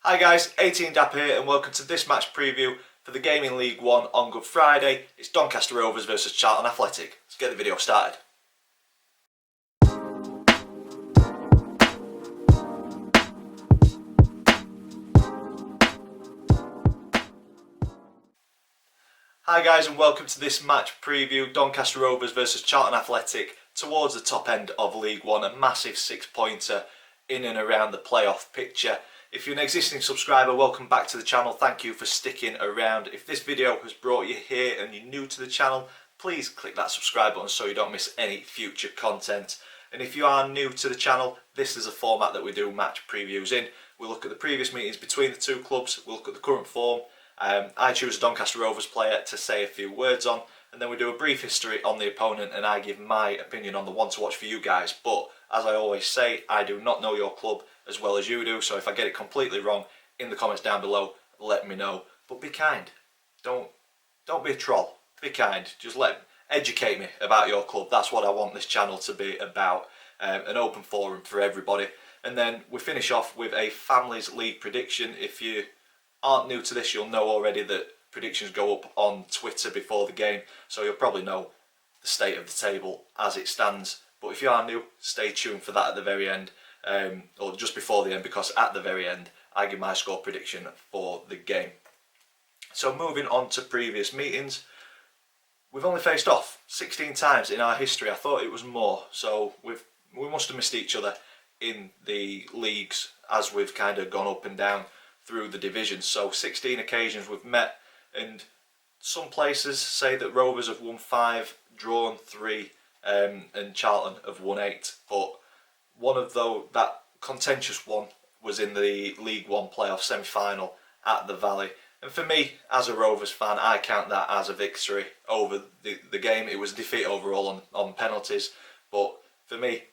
Hi guys, 18 Dap here and welcome to this match preview for the game in League One on Good Friday. It's Doncaster Rovers versus Charlton Athletic. Let's get the video started. Hi guys and welcome to this match preview, Doncaster Rovers versus Charlton Athletic towards the top end of League One, a massive 6-pointer in and around the playoff picture. If you're an existing subscriber, welcome back to the channel. Thank you for sticking around. If this video has brought you here and you're new to the channel, please click that subscribe button so you don't miss any future content. And if you are new to the channel, this is a format that we do match previews in. We'll look at the previous meetings between the two clubs, we'll look at the current form. I choose a Doncaster Rovers player to say a few words on, and then we do a brief history on the opponent and I give my opinion on the one to watch for you guys. But as I always say, I do not know your club as well as you do, so if I get it completely wrong, in the comments down below, let me know. But be kind. Don't be a troll. Be kind. Just educate me about your club. That's what I want this channel to be about. An open forum for everybody. And then we finish off with a Families League prediction. If you aren't new to this, you'll know already that predictions go up on Twitter before the game, so you'll probably know the state of the table as it stands. But if you are new, stay tuned for that at the very end, or just before the end, because at the very end I give my score prediction for the game. So moving on to previous meetings, we've only faced off 16 times in our history. I thought it was more, so we must have missed each other in the leagues as we've kind of gone up and down through the divisions. So 16 occasions we've met, and some places say that Rovers have won 5, drawn 3, and Charlton have won 8. But one of that contentious one was in the League One playoff semi-final at the Valley. And for me, as a Rovers fan, I count that as a victory over the game. It was a defeat overall on penalties, but for me,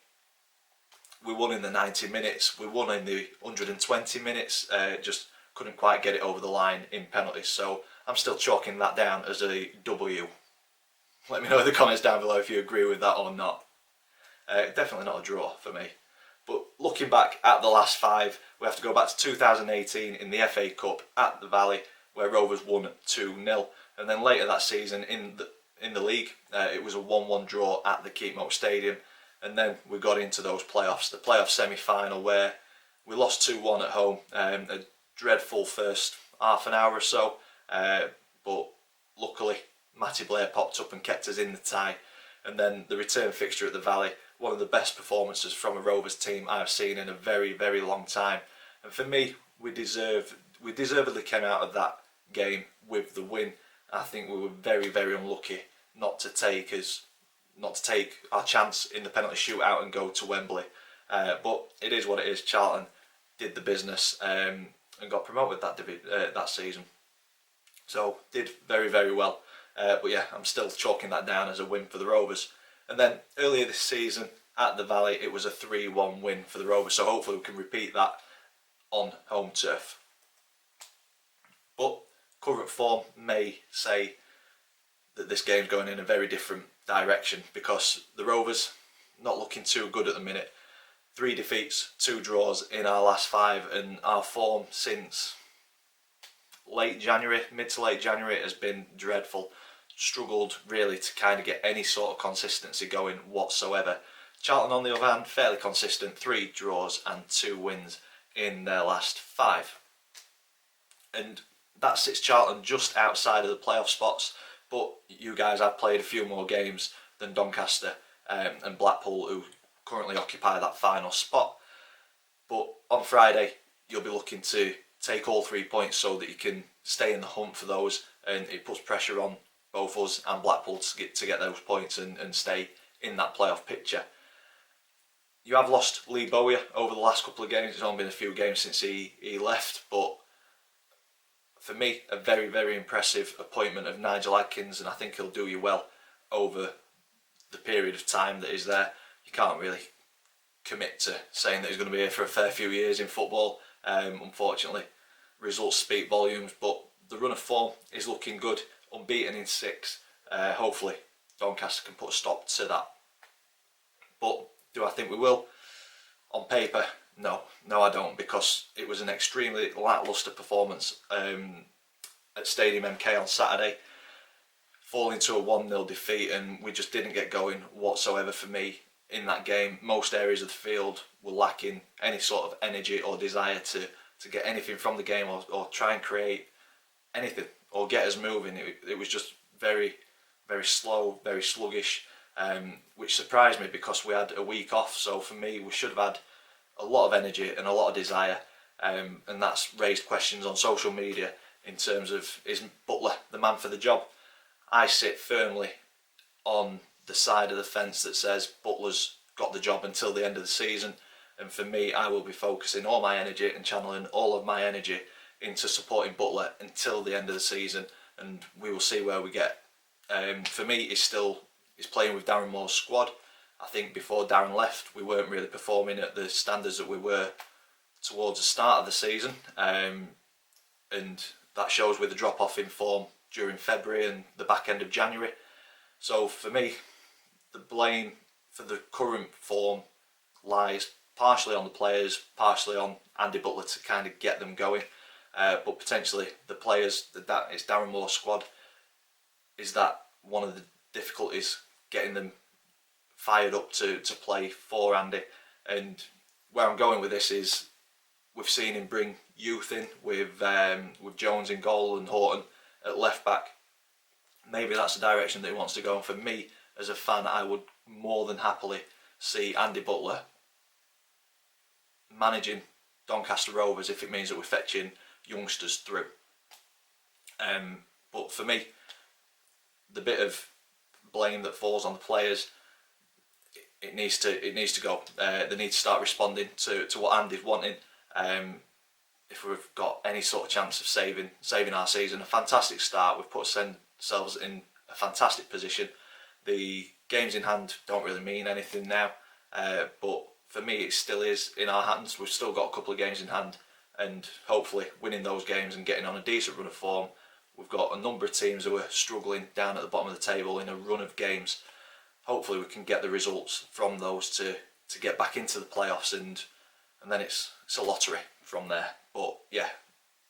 we won in the 90 minutes, we won in the 120 minutes, just couldn't quite get it over the line in penalties. So I'm still chalking that down as a W. Let me know in the comments down below if you agree with that or not. Definitely not a draw for me. But looking back at the last 5, we have to go back to 2018 in the FA Cup at the Valley, where Rovers won 2-0. And then later that season in the league, it was a 1-1 draw at the Keepmoat Stadium. And then we got into those playoffs, the playoff semi-final, where we lost 2-1 at home. A dreadful first half an hour or so, but luckily Matty Blair popped up and kept us in the tie. And then the return fixture at the Valley, one of the best performances from a Rovers team I've seen in a very, very long time. And for me, we deservedly came out of that game with the win. I think we were very, very unlucky not to take our chance in the penalty shootout and go to Wembley. But it is what it is. Charlton did the business and got promoted that season. So did very, very well. But yeah, I'm still chalking that down as a win for the Rovers. And then earlier this season at the Valley, it was a 3-1 win for the Rovers. So hopefully we can repeat that on home turf. But current form may say that this game's going in a very different direction, because the Rovers not looking too good at the minute. 3 defeats, 2 draws in our last 5, and our form since late January, mid to late January, has been dreadful. Struggled really to kind of get any sort of consistency going whatsoever. Charlton on the other hand, fairly consistent, 3 draws and 2 wins in their last 5. And that sits Charlton just outside of the playoff spots. But you guys have played a few more games than Doncaster and Blackpool, who currently occupy that final spot. But on Friday, you'll be looking to take all 3 points so that you can stay in the hunt for those, and it puts pressure on both us and Blackpool to get those points and stay in that playoff picture. You have lost Lee Bowyer over the last couple of games. It's only been a few games since he left, but for me, a very, very impressive appointment of Nigel Adkins, and I think he'll do you well over the period of time that he's there. You can't really commit to saying that he's going to be here for a fair few years in football. Unfortunately, results speak volumes, but the run of form is looking good. Unbeaten in 6. Hopefully, Doncaster can put a stop to that. But do I think we will? On paper, No, I don't, because it was an extremely lacklustre performance at Stadium MK on Saturday, falling to a 1-0 defeat, and we just didn't get going whatsoever for me in that game. Most areas of the field were lacking any sort of energy or desire to get anything from the game, or try and create anything or get us moving. It was just very, very slow, very sluggish, which surprised me because we had a week off. So for me, we should have had a lot of energy and a lot of desire, and that's raised questions on social media in terms of, is Butler the man for the job? I sit firmly on the side of the fence that says Butler's got the job until the end of the season, and for me, I will be focusing all my energy and channeling all of my energy into supporting Butler until the end of the season, and we will see where we get. For me, it's playing with Darren Moore's squad. I think before Darren left, we weren't really performing at the standards that we were towards the start of the season, and that shows with the drop-off in form during February and the back end of January. So for me, the blame for the current form lies partially on the players, partially on Andy Butler to kind of get them going, but potentially the players, that it's Darren Moore's squad, is that one of the difficulties, getting them fired up to play for Andy. And where I'm going with this is, we've seen him bring youth in with Jones in goal and Horton at left back. Maybe that's the direction that he wants to go, and for me as a fan, I would more than happily see Andy Butler managing Doncaster Rovers if it means that we're fetching youngsters through. But for me, the bit of blame that falls on the players, it needs to go. They need to start responding to what Andy's wanting. If we've got any sort of chance of saving our season, a fantastic start. We've put ourselves in a fantastic position. The games in hand don't really mean anything now, but for me it still is in our hands. We've still got a couple of games in hand, and hopefully winning those games and getting on a decent run of form. We've got a number of teams who are struggling down at the bottom of the table in a run of games. Hopefully we can get the results from those to get back into the playoffs, and then it's a lottery from there. But yeah,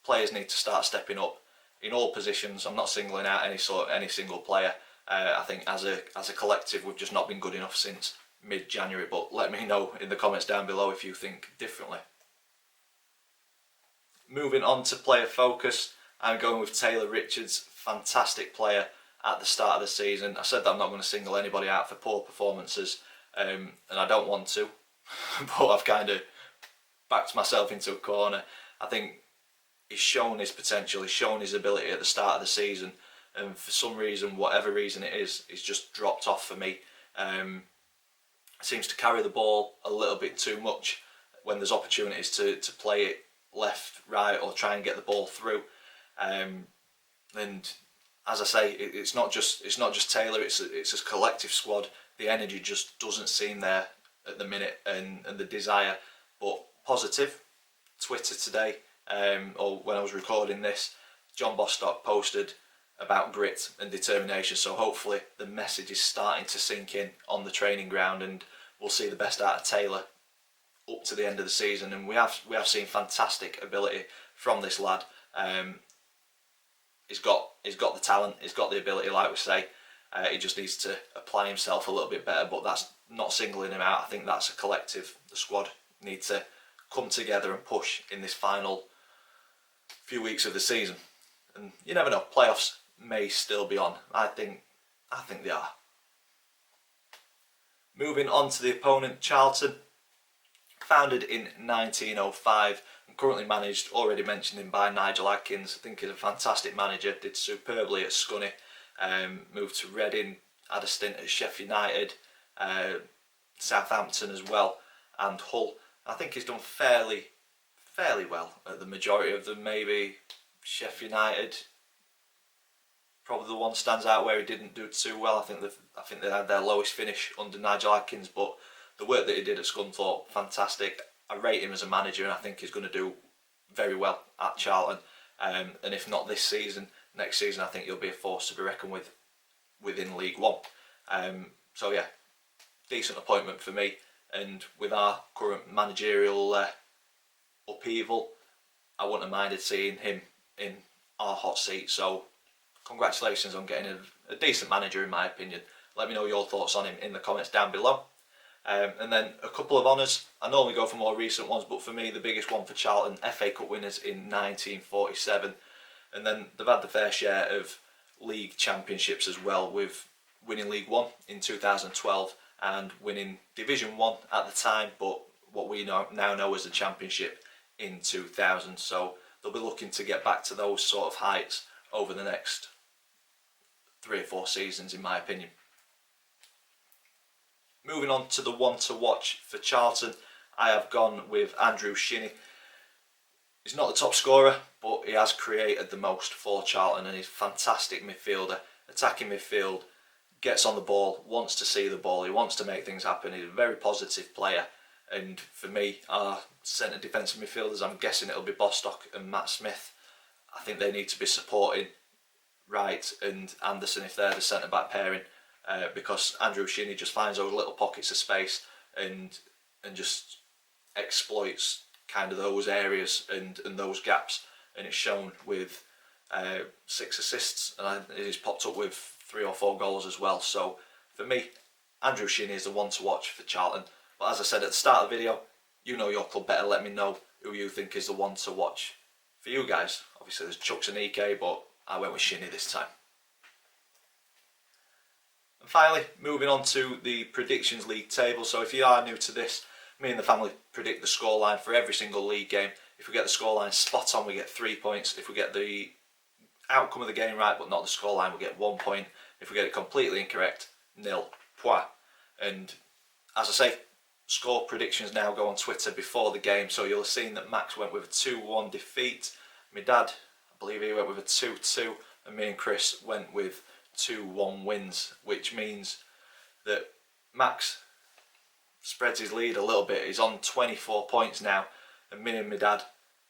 players need to start stepping up in all positions. I'm not singling out any single player. I think as a collective, we've just not been good enough since mid-January. But let me know in the comments down below if you think differently. Moving on to player focus, I'm going with Taylor Richards. Fantastic player at the start of the season. I said that I'm not going to single anybody out for poor performances, and I don't want to, but I've kind of backed myself into a corner. I think he's shown his potential, he's shown his ability at the start of the season, and for some reason, whatever reason it is, he's just dropped off for me. Seems to carry the ball a little bit too much when there's opportunities to play it left, right, or try and get the ball through. And as I say, it's not just Taylor. It's a collective squad. The energy just doesn't seem there at the minute, and the desire. But positive, Twitter today, or when I was recording this, John Bostock posted about grit and determination. So hopefully the message is starting to sink in on the training ground, and we'll see the best out of Taylor up to the end of the season. And we have seen fantastic ability from this lad. He's got the talent, he's got the ability, like we say. He just needs to apply himself a little bit better, but that's not singling him out. I think that's a collective. The squad need to come together and push in this final few weeks of the season. And you never know, playoffs may still be on. I think they are. Moving on to the opponent, Charlton. Founded in 1905 and currently managed, already mentioned him, by Nigel Adkins. I think he's a fantastic manager, did superbly at Scunny, moved to Reading, had a stint at Sheffield United, Southampton as well, and Hull. I think he's done fairly well at the majority of them. Maybe Sheffield United, probably the one stands out where he didn't do too well. I think they had their lowest finish under Nigel Adkins, but the work that he did at Scunthorpe, fantastic. I rate him as a manager, and I think he's going to do very well at Charlton. And if not this season, next season, I think he'll be a force to be reckoned with within League One. So yeah, decent appointment for me. and with our current managerial upheaval, I wouldn't have minded seeing him in our hot seat. So congratulations on getting a decent manager, in my opinion. Let me know your thoughts on him in the comments down below. And then a couple of honours. I normally go for more recent ones, but for me the biggest one for Charlton, FA Cup winners in 1947. And then they've had the fair share of league championships as well, with winning League One in 2012 and winning Division 1 at the time, but what we now know as the Championship in 2000. So they'll be looking to get back to those sort of heights over the next 3 or 4 seasons, in my opinion. Moving on to the one to watch for Charlton, I have gone with Andrew Shinnie. He's not the top scorer, but he has created the most for Charlton, and he's a fantastic midfielder, attacking midfield, gets on the ball, wants to see the ball, he wants to make things happen. He's a very positive player, and for me, our centre defensive midfielders, I'm guessing it'll be Bostock and Matt Smith. I think they need to be supporting Wright and Anderson if they're the centre back pairing, because Andrew Shinnie just finds those little pockets of space and just exploits kind of those areas and those gaps, and it's shown with 6 assists, and he's popped up with 3 or 4 goals as well. So for me, Andrew Shinnie is the one to watch for Charlton. But as I said at the start of the video, you know your club better. Let me know who you think is the one to watch for you guys. Obviously there's Chuks and Ike, but I went with Shinnie this time. And finally, moving on to the Predictions League table. So if you are new to this, me and the family predict the scoreline for every single league game. If we get the scoreline spot on, we get 3 points. If we get the outcome of the game right but not the scoreline, we get 1 point. If we get it completely incorrect, nil point. And as I say, score predictions now go on Twitter before the game, so you'll have seen that Max went with a 2-1 defeat. My dad, I believe he went with a 2-2, and me and Chris went with 2-1 wins, which means that Max spreads his lead a little bit. He's on 24 points now, and me and my dad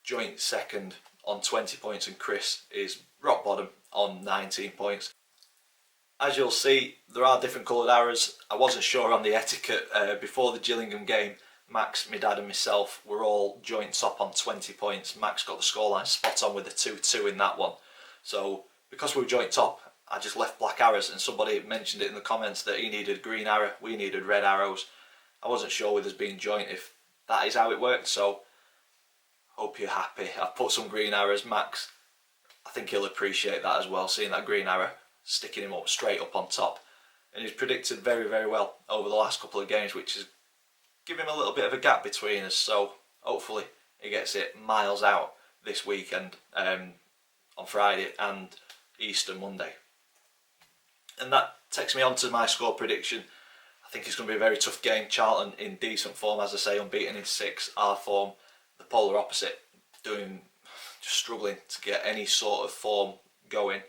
joint second on 20 points, and Chris is rock bottom on 19 points. As you'll see, there are different coloured arrows. I wasn't sure on the etiquette before the Gillingham game. Max, my dad and myself were all joint top on 20 points. Max got the scoreline spot on with a 2-2 in that one. So because we were joint top, I just left black arrows, and somebody mentioned it in the comments that he needed green arrow, we needed red arrows. I wasn't sure with us being joint if that is how it worked, so hope you're happy. I've put some green arrows. Max, I think he'll appreciate that as well, seeing that green arrow sticking him up straight up on top. And he's predicted very, very well over the last couple of games, which is giving him a little bit of a gap between us, so hopefully he gets it miles out this weekend, on Friday and Easter Monday. And that takes me on to my score prediction. I think it's going to be a very tough game. Charlton in decent form, as I say, unbeaten in 6. Our form, the polar opposite, just struggling to get any sort of form going.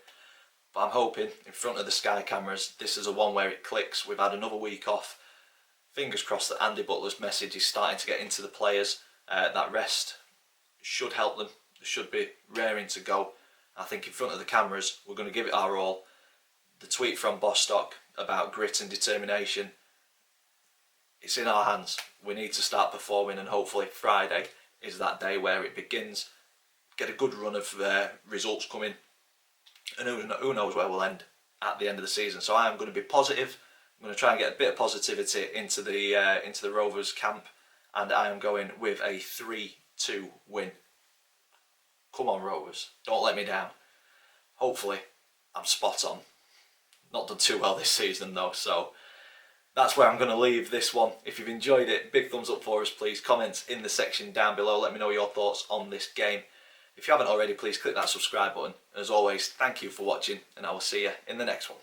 But I'm hoping in front of the Sky cameras, this is a one where it clicks. We've had another week off. Fingers crossed that Andy Butler's message is starting to get into the players. That rest should help them. They should be raring to go. I think in front of the cameras, we're going to give it our all. The tweet from Bostock about grit and determination, it's in our hands. We need to start performing, and hopefully Friday is that day where it begins. Get a good run of results coming, and who knows where we'll end at the end of the season. So I am going to be positive. I'm going to try and get a bit of positivity into the Rovers camp, and I am going with a 3-2 win. Come on Rovers, don't let me down. Hopefully I'm spot on. Not done too well this season though, so that's where I'm going to leave this one. If you've enjoyed it, big thumbs up for us please. Comment in the section down below, let me know your thoughts on this game. If you haven't already, please click that subscribe button. As always, thank you for watching, and I will see you in the next one.